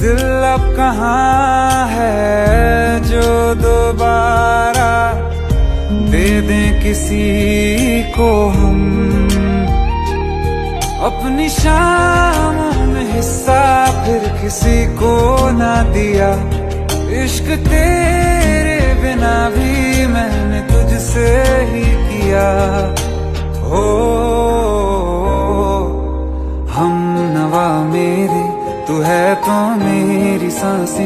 दिल अब कहाँ है जो दोबारा दे दें किसी को हम, अपनी शामों में हिस्सा फिर किसी को ना दिया। इश्क तेरे बिना भी मैंने तुझसे ही किया। हो हम नवा मेरे, तू है तो मेरी सांसें